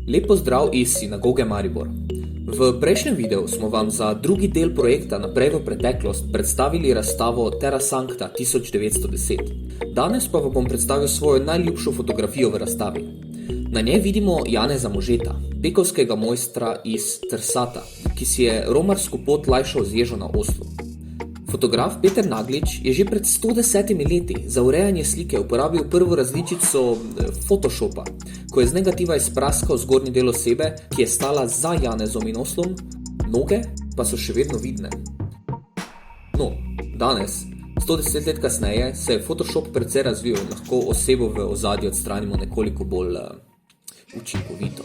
Lep pozdrav iz Sinagoge Maribor. V prejšnjem videu smo vam za drugi del projekta Naprej v preteklost predstavili razstavo Terra Sancta 1910. Danes pa vam bom predstavil svojo najljubšo fotografijo v razstavi. Na njej vidimo Janeza Možeta, pekovskega mojstra iz Trsata, ki si je romarsko pot lajšal z ježo na Oslu. Fotograf Peter Naglič je že pred 110 leti za urejanje slike uporabil prvo različico Photoshopa, ko je z negativa izpraskal zgornji del osebe, ki je stala za Janezom in Oslom, noge pa so še vedno vidne. No, danes, 110 let kasneje, se je Photoshop precej razvil in lahko osebo v ozadju odstranimo nekoliko bolj učinkovito.